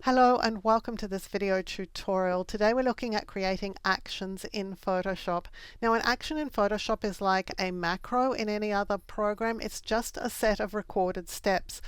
Hello and welcome to this video tutorial. Today we're looking at creating actions in Photoshop. Now, an action in Photoshop is like a macro in any other program. It's just a set of recorded steps.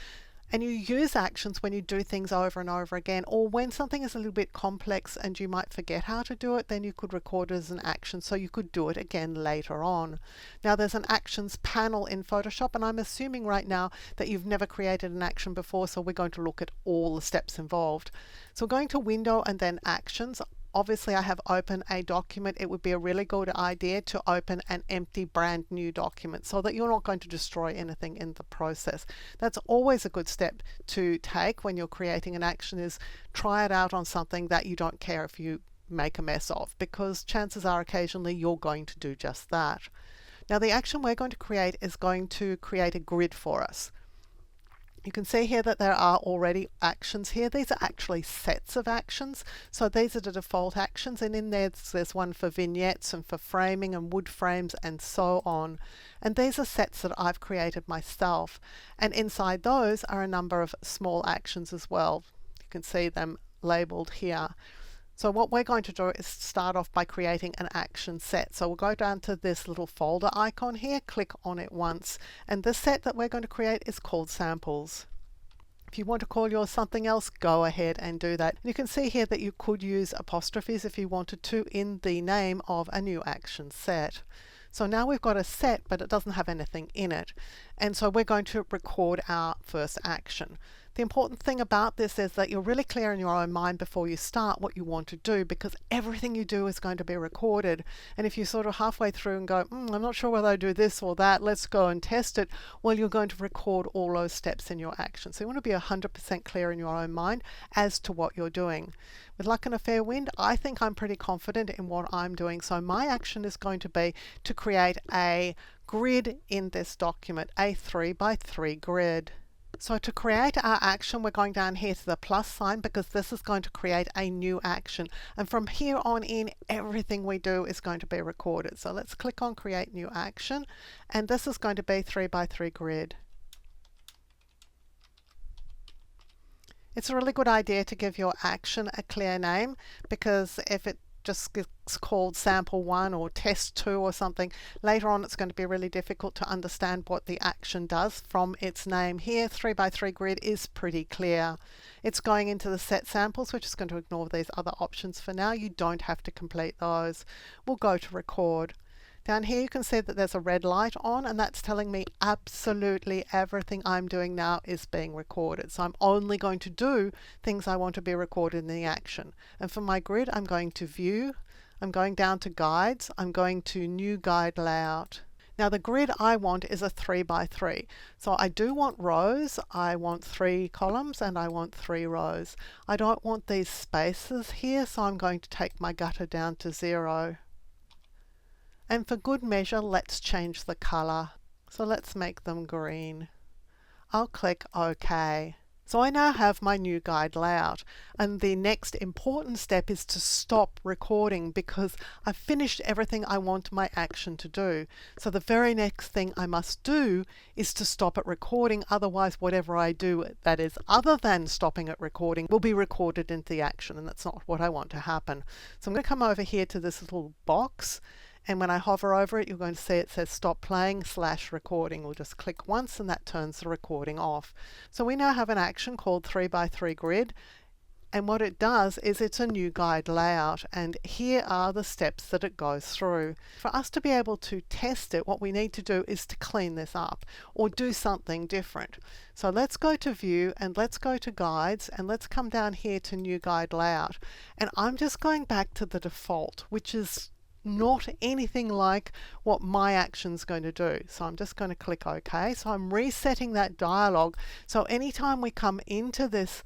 And you use actions when you do things over and over again, or when something is a little bit complex and you might forget how to do it, then you could record it as an action so you could do it again later on. Now, there's an actions panel in Photoshop, and I'm assuming right now that you've never created an action before, so we're going to look at all the steps involved. So going to Window and then Actions. Obviously, I have opened a document. It would be a really good idea to open an empty brand new document so that you're not going to destroy anything in the process. That's always a good step to take when you're creating an action, is try it out on something that you don't care if you make a mess of, because chances are occasionally you're going to do just that. Now, the action we're going to create is going to create a grid for us. You can see here that there are already actions here. These are actually sets of actions. So these are the default actions, and in there's one for vignettes and for framing and wood frames and so on. And these are sets that I've created myself. And inside those are a number of small actions as well. You can see them labeled here. So what we're going to do is start off by creating an action set. So we'll go down to this little folder icon here, click on it once, and this set that we're going to create is called Samples. If you want to call yours something else, go ahead and do that. You can see here that you could use apostrophes if you wanted to in the name of a new action set. So now we've got a set, but it doesn't have anything in it. And so we're going to record our first action. The important thing about this is that you're really clear in your own mind before you start what you want to do, because everything you do is going to be recorded. And if you sort of halfway through and go, I'm not sure whether I do this or that, let's go and test it, well, you're going to record all those steps in your action. So you want to be 100% clear in your own mind as to what you're doing. With luck and a fair wind, I think I'm pretty confident in what I'm doing. So my action is going to be to create a grid in this document, a 3x3 grid. So to create our action, we're going down here to the plus sign, because this is going to create a new action. And from here on in, everything we do is going to be recorded. So let's click on Create New Action, and this is going to be 3x3 grid. It's a really good idea to give your action a clear name, because if it just gets called sample 1 or test 2 or something, later on it's going to be really difficult to understand what the action does from its name. Here, 3x3 grid is pretty clear. It's going into the set samples. We're just going to ignore these other options for now. You don't have to complete those. We'll go to record. Down here you can see that there's a red light on, and that's telling me absolutely everything I'm doing now is being recorded. So I'm only going to do things I want to be recorded in the action. And for my grid, I'm going to View, I'm going down to Guides, I'm going to New Guide Layout. Now the grid I want is a 3x3. So I do want rows, I want 3 columns, and I want 3 rows. I don't want these spaces here, so I'm going to take my gutter down to 0. And for good measure, let's change the color. So let's make them green. I'll click OK. So I now have my new guide layout, and the next important step is to stop recording, because I've finished everything I want my action to do. So the very next thing I must do is to stop it recording. Otherwise, whatever I do that is other than stopping it recording will be recorded into the action, and that's not what I want to happen. So I'm going to come over here to this little box, and when I hover over it, you're going to see it says stop playing / recording. We'll just click once and that turns the recording off. So we now have an action called 3x3 grid, and what it does is it's a new guide layout, and here are the steps that it goes through. For us to be able to test it, what we need to do is to clean this up or do something different. So let's go to View, and let's go to Guides, and let's come down here to New Guide Layout, and I'm just going back to the default, which is not anything like what my action's going to do. So I'm just going to click OK. So I'm resetting that dialog. So anytime we come into this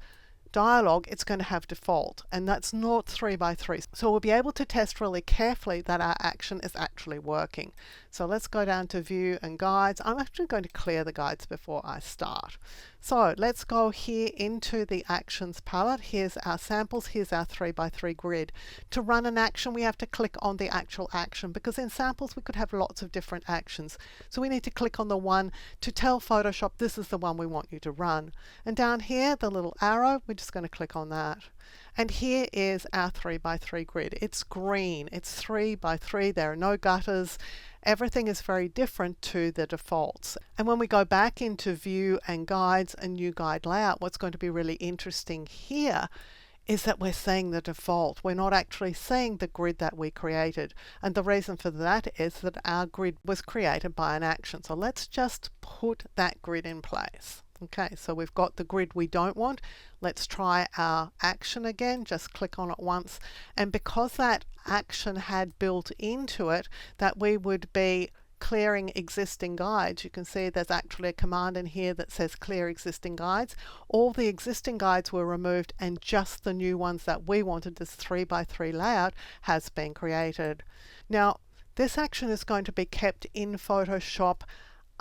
dialog, it's going to have default, and that's not 3x3. So we'll be able to test really carefully that our action is actually working. So let's go down to View and Guides. I'm actually going to clear the guides before I start. So let's go here into the actions palette. Here's our samples, here's our 3x3 grid. To run an action, we have to click on the actual action, because in samples we could have lots of different actions. So we need to click on the one to tell Photoshop this is the one we want you to run. And down here, the little arrow, we're just going to click on that. And here is our 3x3 grid. It's green, it's 3x3, there are no gutters. Everything is very different to the defaults. And when we go back into view and guides and new guide layout, what's going to be really interesting here is that we're seeing the default. We're not actually seeing the grid that we created. And the reason for that is that our grid was created by an action. So let's just put that grid in place. Okay, so we've got the grid we don't want. Let's try our action again. Just click on it once. And because that action had built into it that we would be clearing existing guides, you can see there's actually a command in here that says clear existing guides. All the existing guides were removed and just the new ones that we wanted, this 3x3 layout, has been created. Now, this action is going to be kept in Photoshop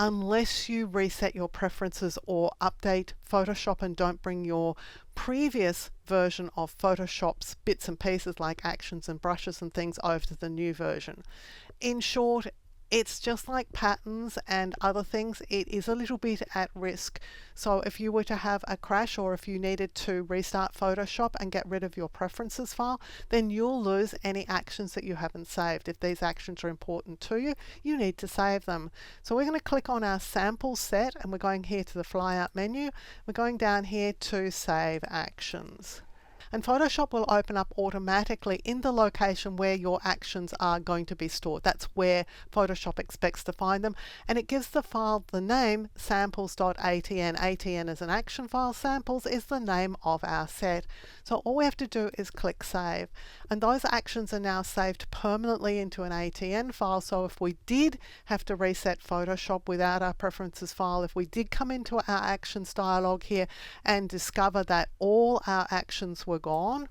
unless you reset your preferences or update Photoshop and don't bring your previous version of Photoshop's bits and pieces like actions and brushes and things over to the new version. In short, it's just like patterns and other things, it is a little bit at risk. So if you were to have a crash or if you needed to restart Photoshop and get rid of your preferences file, then you'll lose any actions that you haven't saved. If these actions are important to you, you need to save them. So we're going to click on our sample set and we're going here to the flyout menu. We're going down here to save actions. And Photoshop will open up automatically in the location where your actions are going to be stored. That's where Photoshop expects to find them. And it gives the file the name samples.atn. ATN is an action file. Samples is the name of our set. So all we have to do is click save. And those actions are now saved permanently into an ATN file. So if we did have to reset Photoshop without our preferences file, if we did come into our actions dialog here and discover that all our actions were gone.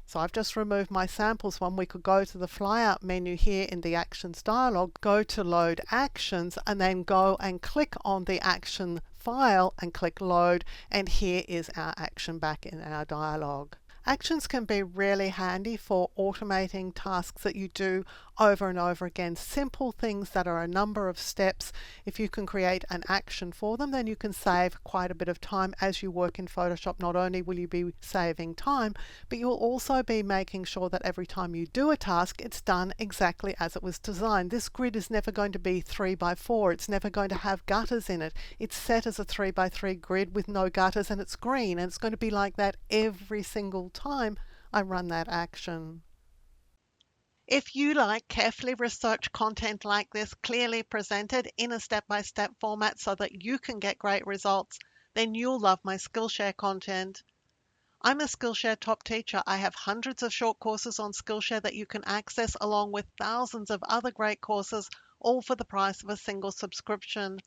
So I've just removed my samples one. We could go to the flyout menu here in the actions dialog, go to load actions and then go and click on the action file and click load, and here is our action back in our dialog. Actions can be really handy for automating tasks that you do over and over again. Simple things that are a number of steps. If you can create an action for them, then you can save quite a bit of time as you work in Photoshop. Not only will you be saving time, but you'll also be making sure that every time you do a task, it's done exactly as it was designed. This grid is never going to be 3x4. It's never going to have gutters in it. It's set as a 3x3 grid with no gutters and it's green, and it's going to be like that every single time I run that action. If you like carefully researched content like this, clearly presented in a step-by-step format so that you can get great results, then you'll love my Skillshare content. I'm a Skillshare top teacher. I have hundreds of short courses on Skillshare that you can access along with thousands of other great courses, all for the price of a single subscription.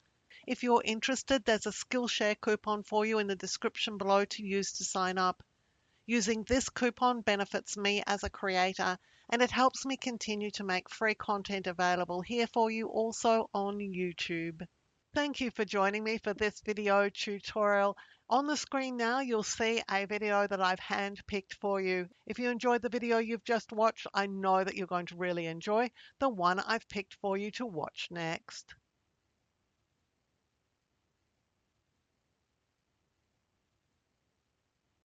If you're interested, there's a Skillshare coupon for you in the description below to use to sign up. Using this coupon benefits me as a creator, and it helps me continue to make free content available here for you also on YouTube. Thank you for joining me for this video tutorial. On the screen now, you'll see a video that I've hand-picked for you. If you enjoyed the video you've just watched, I know that you're going to really enjoy the one I've picked for you to watch next.